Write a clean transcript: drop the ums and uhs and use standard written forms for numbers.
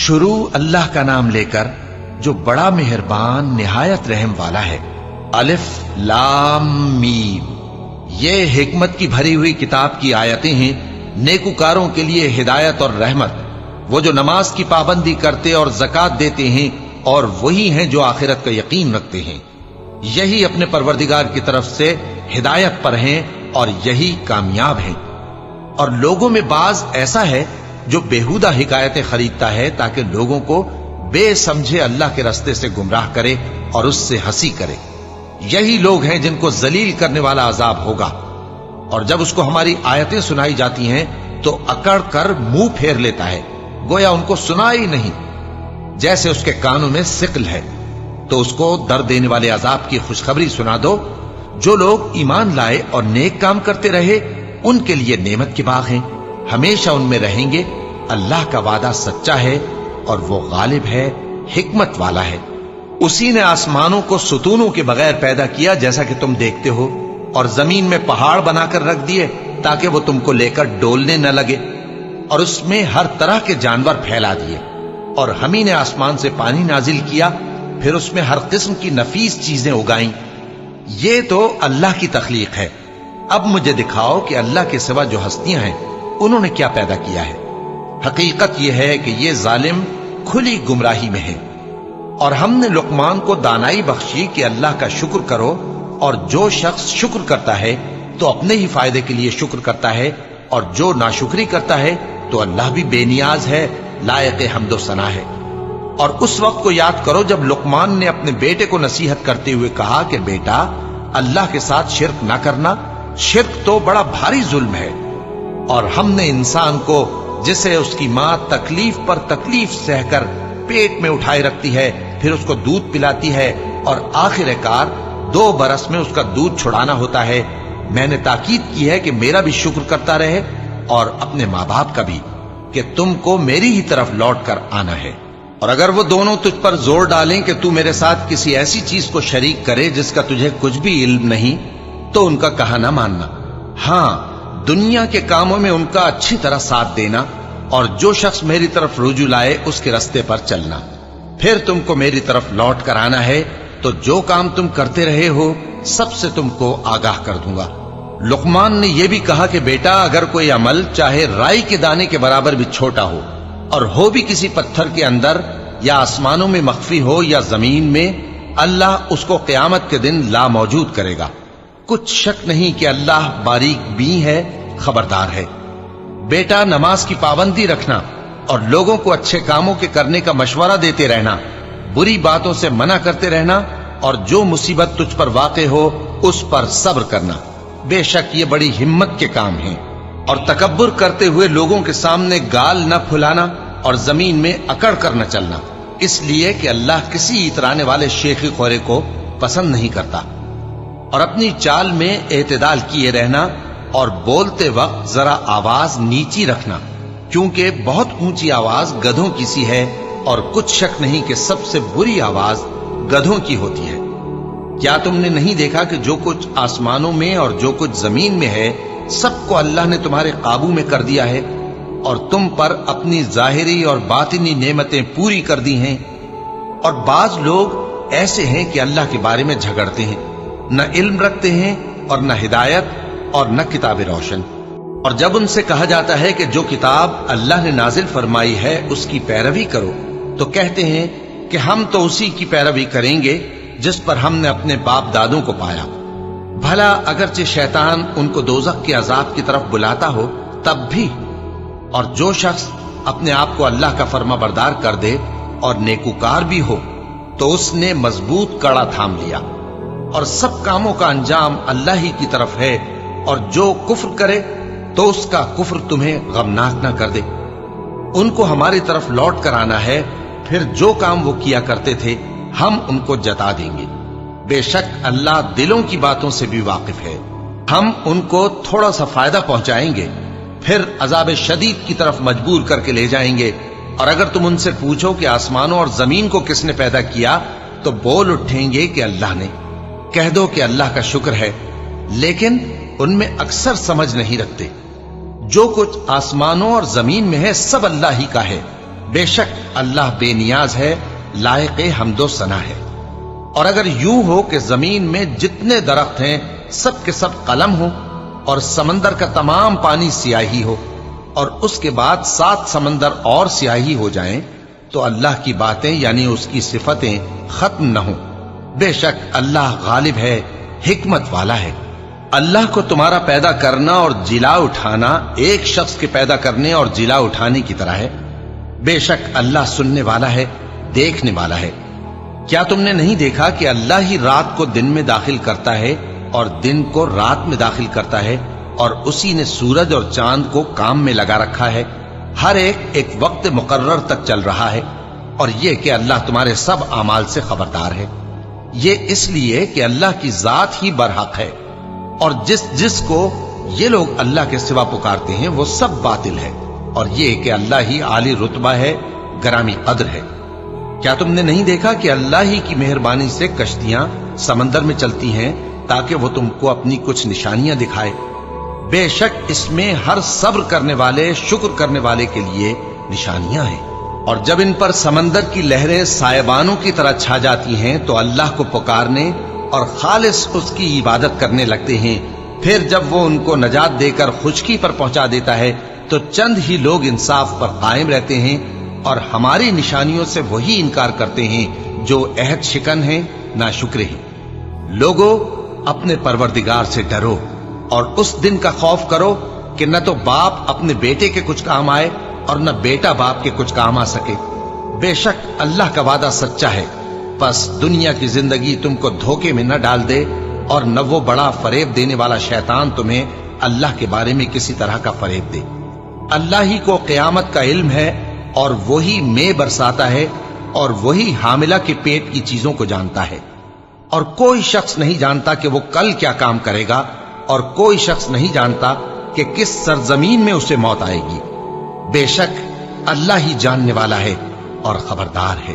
शुरू अल्लाह का नाम लेकर जो बड़ा मेहरबान निहायत रहम वाला है। अलिफ लाम मीम। ये हिकमत की भरी हुई किताब की आयतें हैं, नेकुकारों के लिए हिदायत और रहमत। वो जो नमाज की पाबंदी करते और ज़कात देते हैं और वही हैं जो आखिरत का यकीन रखते हैं। यही अपने परवरदिगार की तरफ से हिदायत पर हैं और यही कामयाब हैं। और लोगों में बाज ऐसा है जो बेहुदा हिकायतें खरीदता है ताकि लोगों को बेसमझे अल्लाह के रास्ते से गुमराह करे और उससे हंसी करे। यही लोग हैं जिनको जलील करने वाला अजाब होगा। और जब उसको हमारी आयतें सुनाई जाती हैं तो अकड़ कर मुंह फेर लेता है, गोया उनको सुना ही नहीं। जैसे उसके कानों में सिकल है। तो उसको दर्द देने वाले अजाब की खुशखबरी सुना दो। जो लोग ईमान लाए और नेक काम करते रहे उनके लिए नेमत के बाग हैं, हमेशा उनमें रहेंगे। अल्लाह का वादा सच्चा है और वो गालिब है, हिकमत वाला है। उसी ने आसमानों को सुतूनों के बगैर पैदा किया जैसा कि तुम देखते हो, और जमीन में पहाड़ बनाकर रख दिए ताकि वो तुमको लेकर डोलने न लगे, और उसमें हर तरह के जानवर फैला दिए। और हम ही ने आसमान से पानी नाजिल किया, फिर उसमें हर किस्म की नफीस चीजें उगाई। ये तो अल्लाह की तख्लीक है। अब मुझे दिखाओ कि अल्लाह के सिवा जो हस्तियां हैं उन्होंने क्या पैदा किया है। हकीकत यह है कि ये जालिम खुली गुमराही में है। और हमने लुकमान को दानाई बख्शी कि अल्लाह का शुक्र करो, और जो शख्स शुक्र करता है तो अपने ही फायदे के लिए शुक्र करता है, और जो नाशुक्री करता है तो अल्लाह भी बेनियाज है, लायक हम्दो सना है। और उस वक्त को याद करो जब लुकमान ने अपने बेटे को नसीहत करते हुए कहा कि बेटा, अल्लाह के साथ शिर्क ना करना, शिर्क तो बड़ा भारी जुल्म है। और हमने इंसान को, जिसे उसकी मां तकलीफ पर तकलीफ सहकर पेट में उठाए रखती है, फिर उसको दूध पिलाती है और आखिरकार 2 बरस में उसका दूध छुड़ाना होता है, मैंने ताकीद की है कि मेरा भी शुक्र करता रहे और अपने माँ बाप का भी, कि तुमको मेरी ही तरफ लौट कर आना है। और अगर वो दोनों तुझ पर जोर डालें कि तू मेरे साथ किसी ऐसी चीज को शरीक करे जिसका तुझे कुछ भी इल्म नहीं, तो उनका कहा ना मानना। हां, दुनिया के कामों में उनका अच्छी तरह साथ देना, और जो शख्स मेरी तरफ रुजू लाए उसके रास्ते पर चलना। फिर तुमको मेरी तरफ लौट कर आना है, तो जो काम तुम करते रहे हो सबसे तुमको आगाह कर दूंगा। लुकमान ने यह भी कहा कि बेटा, अगर कोई अमल चाहे राई के दाने के बराबर भी छोटा हो, और हो भी किसी पत्थर के अंदर या आसमानों में मख्फी हो या जमीन में, अल्लाह उसको क़यामत के दिन ला मौजूद करेगा। कुछ शक नहीं कि अल्लाह बारीक बीन है, खबरदार है। बेटा, नमाज की पाबंदी रखना और लोगों को अच्छे कामों के करने का मशवरा देते रहना, बुरी बातों से मना करते रहना, और जो मुसीबत तुझ पर वाक़े हो उस पर सब्र करना। बेशक ये बड़ी हिम्मत के काम हैं। और तकब्बुर करते हुए लोगों के सामने गाल न फुलाना और जमीन में अकड़ कर न चलना, इसलिए कि अल्लाह किसी इतराने वाले शेखी खोरे को पसंद नहीं करता। और अपनी चाल में एतदाल किए रहना, और बोलते वक्त जरा आवाज नीची रखना, क्योंकि बहुत ऊंची आवाज गधों की सी है, और कुछ शक नहीं कि सबसे बुरी आवाज गधों की होती है। क्या तुमने नहीं देखा कि जो कुछ आसमानों में और जो कुछ जमीन में है सबको अल्लाह ने तुम्हारे काबू में कर दिया है, और तुम पर अपनी जाहिरी और बातिनी नेमतें पूरी कर दी हैं। और बाज लोग ऐसे हैं कि अल्लाह के बारे में झगड़ते हैं, न इल्म रखते हैं और न हिदायत और न किताब रोशन। और जब उनसे कहा जाता है कि जो किताब अल्लाह ने नाजिल फरमाई है उसकी पैरवी करो, तो कहते हैं कि हम तो उसी की पैरवी करेंगे जिस पर हमने अपने बाप दादों को पाया। भला अगरचे शैतान उनको दोज़ख के अजाब की तरफ बुलाता हो तब भी। और जो शख्स अपने आप को अल्लाह का फर्मा बरदार कर दे और नेकुकार भी हो, तो उसने मजबूत कड़ा थाम लिया। और सब कामों का अंजाम अल्लाह ही की तरफ है। और जो कुफ्र करे तो उसका कुफ्र तुम्हें गमनाक न कर दे। उनको हमारी तरफ लौट कर आना है, फिर जो काम वो किया करते थे हम उनको जता देंगे। बेशक अल्लाह दिलों की बातों से भी वाकिफ है। हम उनको थोड़ा सा फायदा पहुंचाएंगे, फिर अजाब शदीद की तरफ मजबूर करके ले जाएंगे। और अगर तुम उनसे पूछो कि आसमानों और जमीन को किसने पैदा किया, तो बोल उठेंगे कि अल्लाह ने। कह दो कि अल्लाह का शुक्र है, लेकिन उनमें अक्सर समझ नहीं रखते। जो कुछ आसमानों और जमीन में है सब अल्लाह ही का है, बेशक अल्लाह बेनियाज है, लायक हम्दो सना है। और अगर यूं हो कि जमीन में जितने दरख्त हैं सब के सब कलम हो और समंदर का तमाम पानी स्याही हो और उसके बाद 7 समंदर और स्याही हो जाएं, तो अल्लाह की बातें यानी उसकी सिफतें खत्म न हो। बेशक अल्लाह गालिब है, हिकमत वाला है। अल्लाह को तुम्हारा पैदा करना और जिला उठाना एक शख्स के पैदा करने और जिला उठाने की तरह है। बेशक अल्लाह सुनने वाला है, देखने वाला है। क्या तुमने नहीं देखा कि अल्लाह ही रात को दिन में दाखिल करता है और दिन को रात में दाखिल करता है, और उसी ने सूरज और चांद को काम में लगा रखा है। हर एक वक्त मुकर्रर तक चल रहा है। और यह कि अल्लाह तुम्हारे सब आमाल से खबरदार है। ये इसलिए कि अल्लाह की जात ही बरहक है, और जिसको ये लोग अल्लाह के सिवा पुकारते हैं वो सब बातिल है। और ये कि अल्लाह ही आली रुतबा है, गरामी कद्र है। क्या तुमने नहीं देखा कि अल्लाह ही की मेहरबानी से कश्तियां समंदर में चलती हैं ताकि वो तुमको अपनी कुछ निशानियां दिखाए? बेशक इसमें हर सब्र करने वाले, शुक्र करने वाले के लिए निशानियां हैं। और जब इन पर समंदर की लहरें सायबानों की तरह छा जाती हैं तो अल्लाह को पुकारने और खालिस उसकी इबादत करने लगते हैं। फिर जब वो उनको नजात देकर खुशकी पर पहुंचा देता है तो चंद ही लोग इंसाफ पर कायम रहते हैं, और हमारी निशानियों से वही इनकार करते हैं जो अहद शिकन हैं, नाशुक्र हैं। लोगों, अपने परवरदिगार से डरो और उस दिन का खौफ करो कि न तो बाप अपने बेटे के कुछ काम आए और न बेटा बाप के कुछ काम आ सके। बेशक अल्लाह का वादा सच्चा है। बस दुनिया की जिंदगी तुमको धोखे में न डाल दे, और न वो बड़ा फरेब देने वाला शैतान तुम्हें अल्लाह के बारे में किसी तरह का फरेब दे। अल्लाह ही को क़यामत का इल्म है, और वही में बरसाता है, और वही हामिला के पेट की चीजों को जानता है। और कोई शख्स नहीं जानता कि वो कल क्या काम करेगा, और कोई शख्स नहीं जानता कि किस सरजमीन में उसे मौत आएगी। बेशक अल्लाह ही जानने वाला है और खबरदार है।